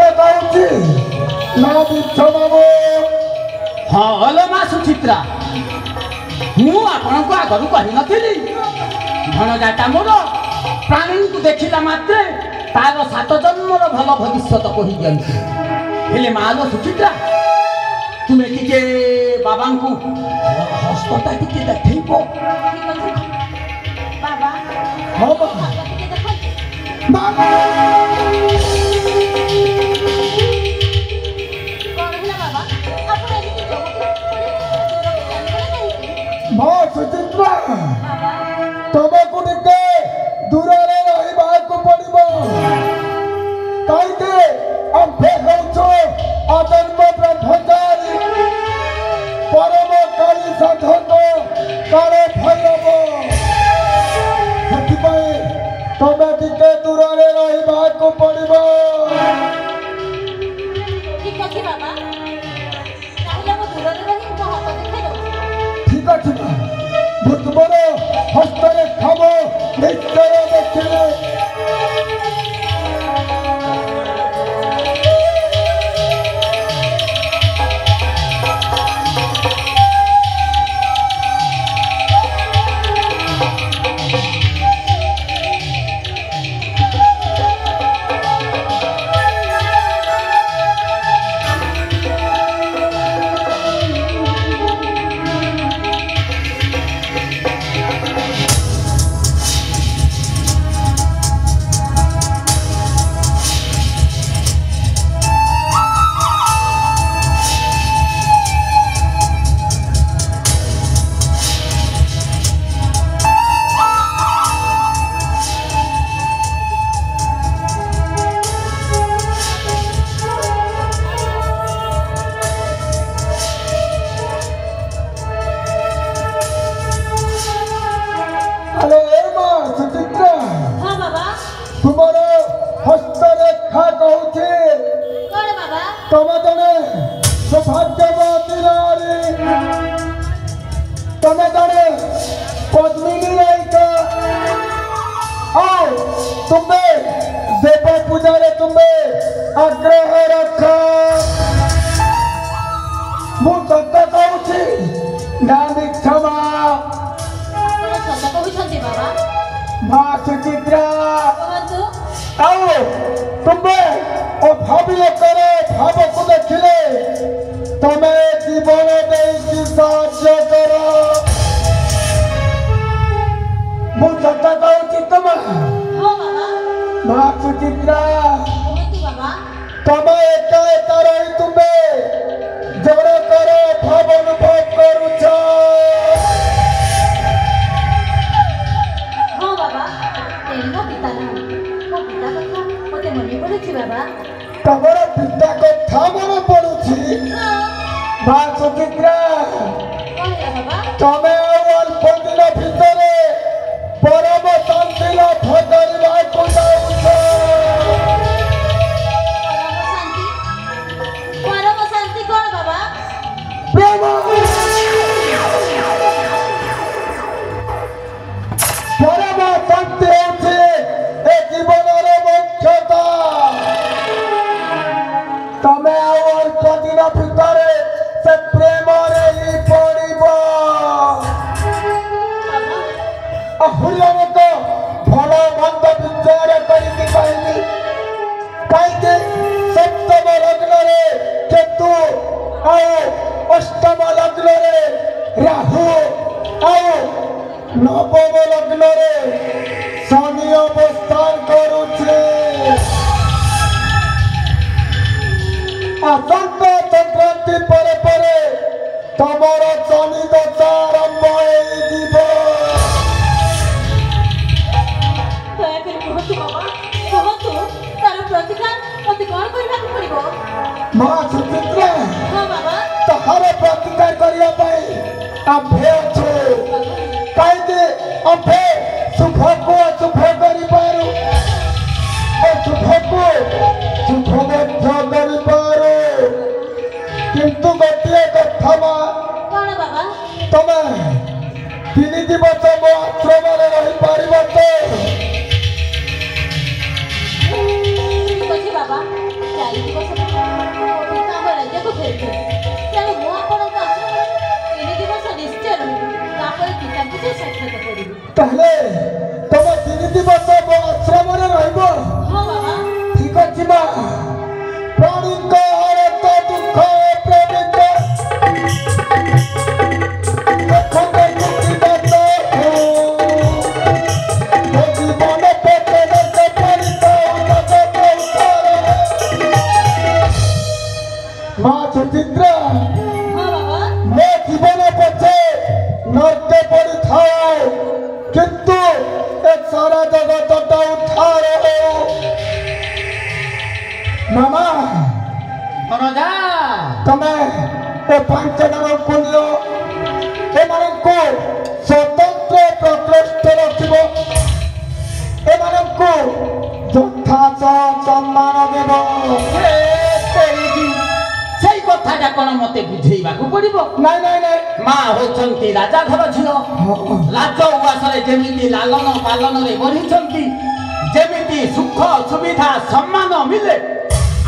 कहूँ ना मिछ बाबू हाँ हेलो माँ सुचित्रा मु आपण को आगु कही नी भणजाटा मोर प्राणी को देखला मात्रे तार 7 जन्मर भल भविष्य कही दियंती हेले मालो सुचित्रा तुम्हें टिके बाबा को हस्तटा टिके देखो बाबा हाँ बाबा माँ सुचित्रा तुमको टिके दूर रही पड़ो कहीं अंबे हूँ अजन्म ब्रह्मचारी परम काली साधक काले भैरव तुम्हें टिके दूर रही पड़ो ठीक अच्छे बाबा ठीक अच्छे तुमर हस्तरेखा निश्चय देखिले तुमर हस्तरेखा कहूँ तुम जड़े सौभाग्यवती नारी तुम जड़े पद्मिनी नायिका तुम्हें देव पूजा तुम्हें आग्रह रख मु सत कहूँ ना क्षमा माँ सुचित्रा तुम्हें भाविल करे भाव को देखिले तुम्हें जीवन देकी साहाय्य कर मुझे कहूँ तुम माँ सुचित्रा तुम्हें एक रही तुम्हें जड़ कर भाव अनुभव करुछ तमर पिता कथा मन पड़ुछि माँ सुचित्रा तमे अल्प दिन भितर परम शांति लाभ करने को जाऊछ परम शांति कौन बाबा प्रेम परम शांति होछि ए जीवन मोक्षता तमे अल्प दिन भितर से प्रेम रे पड़ब आहुरी अनेक भल मंद विचार करके कहली कहीं सप्तम लग्न केतु अष्टम लग्न राहु नवम लग्न शनि अवस्थान करुछे आसंत संक्रांति पर तमर शनि दशा आरंभ माँ सुचित्रा तहार प्रतिकार करने आंभे अच्छे कहीं आंभे शुभ को अशुभ कर शुभ को शुभ कर किंतु गोटे कथा तुम 3 दिवस मो आश्रम रही पार बाबा ମାମା ଭଣଜା ତମେ ଏ 5 ଜଣଙ୍କୁ ନିଅ ଏମାନଙ୍କୁ ସ୍ୱତନ୍ତ୍ର ପ୍ରକୋଷ୍ଠ ରଖିବ ଏମାନଙ୍କୁ ଯଥା ସମ୍ମାନ ଦେବ ସେଇ କଥାଟା କ'ଣ ମତେ ବୁଝେଇବାକୁ ପଡିବ ନାଇଁ ନାଇଁ ନାଇଁ ମା ହଉଛନ୍ତି ରାଜା ଘର ଝିଅ ଲାଜ ଉଆସରେ ଯେମିତି ଲାଲନ ପାଲନରେ ବଢିଛନ୍ତି ଯେମିତି ସୁଖ ସୁବିଧା ସମ୍ମାନ ମିଳେ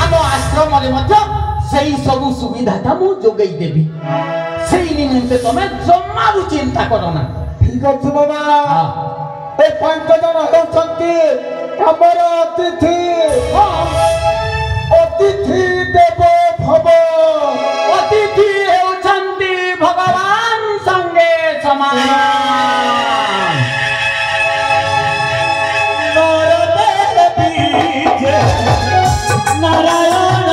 ଆମ ଆଶ୍ରମରେ ମଧ୍ୟ ସେଇ ସବୁ ସୁବିଧାଟା ମୁଁ ଯୋଗେଇ ଦେବି ସେଇ ନିମନ୍ତେ ତମେ ଜମାରୁ ଚିନ୍ତା କର ନା ଠିକ ଅଛି ବାବା ଏ 5 ଜଣ ହେଉଛନ୍ତି ଆମର ଅତିଥି ଅତିଥି ଦେବ ଭବ ଅତିଥି ହେଉଛନ୍ତି ଭଗବାନ ସଙ୍ଗେ ସମାନ ନାରାୟଣ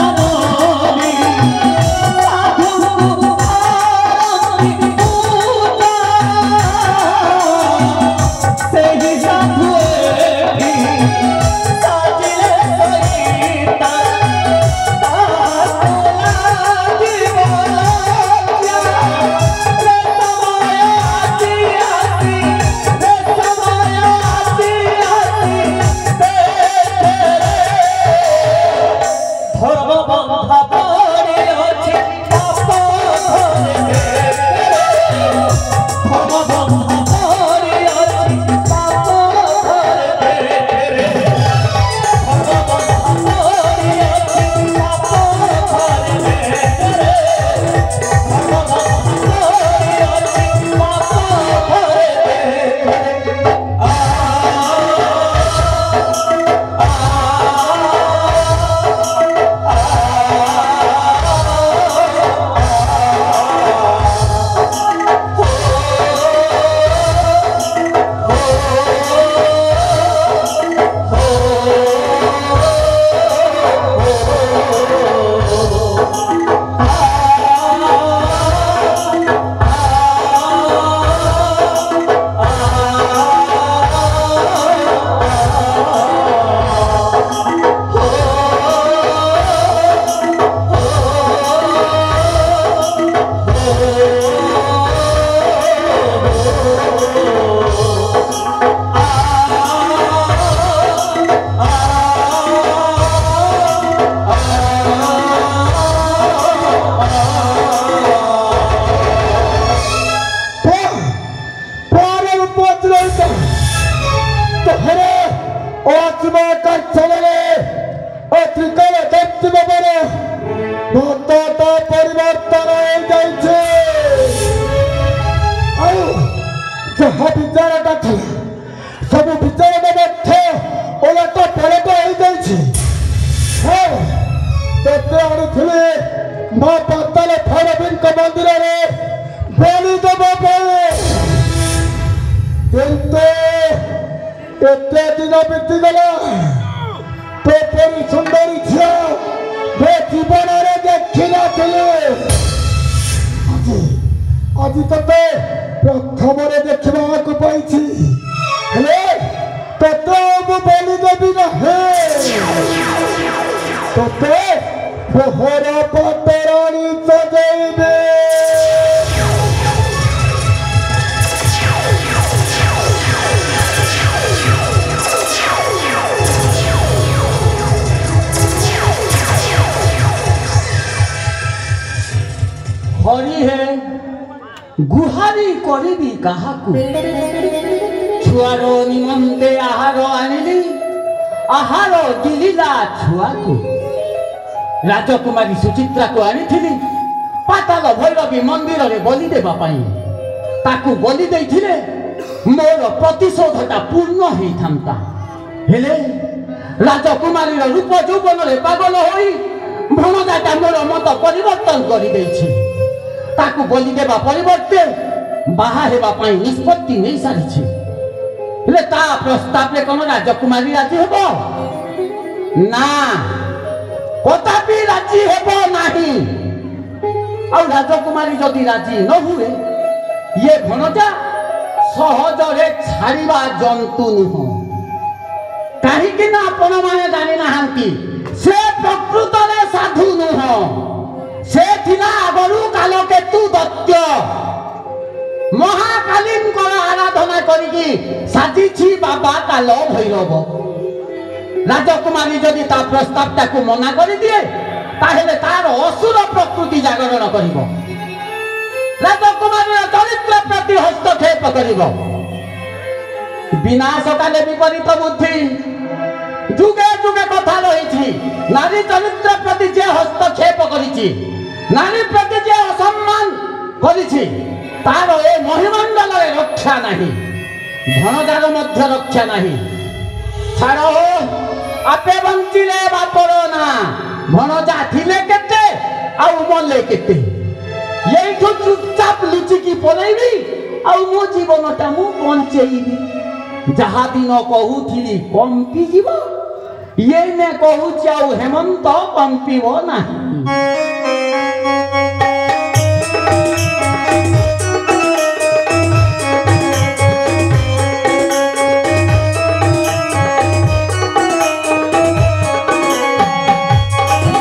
गुहारी करी काहाकू छुआर निमंते आहार आनिली आहार दिलिला छुआ को राजकुमारी सुचित्रा को आनी पाताल भैरवी मंदिर रे बलि देवा पाई ताकू बलि देइथिले मोर प्रतिशोधटा पूर्ण हेई थांता हेले राजकुमारी रूप यौवन रे पागल होई भणजाटा मोर मत परिवर्तन करि देछि ताकू बलि देवा परिवर्ते बाहा हेबा पाई निष्पत्ति नै सारिछि हेले ता प्रस्ताव रे कोन राजकुमारी राजी हेबो ना कदापि राजी हेबो नाही आ राजकुमारी जदि राजी न हुए ये भणजा सहजरे छाड़िबा जंतु नुह कहीं ना आपण माने जानि नाहांती से प्रकृति କରିକି ସାଜିଛି ବାବା କାଲ ଭୈରବ। ରାଜକୁମାରୀ ଯଦି ତା ପ୍ରସ୍ତାବଟାକୁ ମନା କରିଦିଏ ତାହେଲେ ତାର ଅସୁର ପ୍ରକୃତି ଜାଗରଣ କରିବ, ରାଜକୁମାରୀର ଚରିତ୍ର ପ୍ରତି ହସ୍ତକ୍ଷେପ କରିବ। ବିନାଶ କାଲେ ବିପରୀତ ବୁଦ୍ଧି। ଯୁଗେ ଯୁଗେ କଥା ରହିଛି, ନାରୀ ଚରିତ୍ର ପ୍ରତି ଯେ ହସ୍ତକ୍ଷେପ କରିଛି, ନାରୀ ପ୍ରତି ଯେ ଅସମ୍ମାନ କରିଛି, ତାର ଏ ମହିମଣ୍ଡଳରେ ରକ୍ଷା ନାହିଁ, ଭଣଜାର ମଧ୍ୟ ରକ୍ଷା ନାହିଁ। ଛାଡ଼, ଆପେ ବଞ୍ଚିଲେ ବାପର ନା, ଭଣଜା ଥିଲେ କେତେ ଆଉ ମଲେ କେତେ। ଏଇଠୁ ଚୁପଚାପ ଲୁଚିକି ପଳେଇବି ଆଉ ମୋ ଜୀବନଟା ମୁଁ ବଞ୍ଚେଇବି। ଯାହା ଦିନ କହୁଥିଲି କମ୍ପି ଯିବ, ଏଇନେ କହୁଛି ଆଉ ହେମନ୍ତ କମ୍ପିବ ନାହିଁ।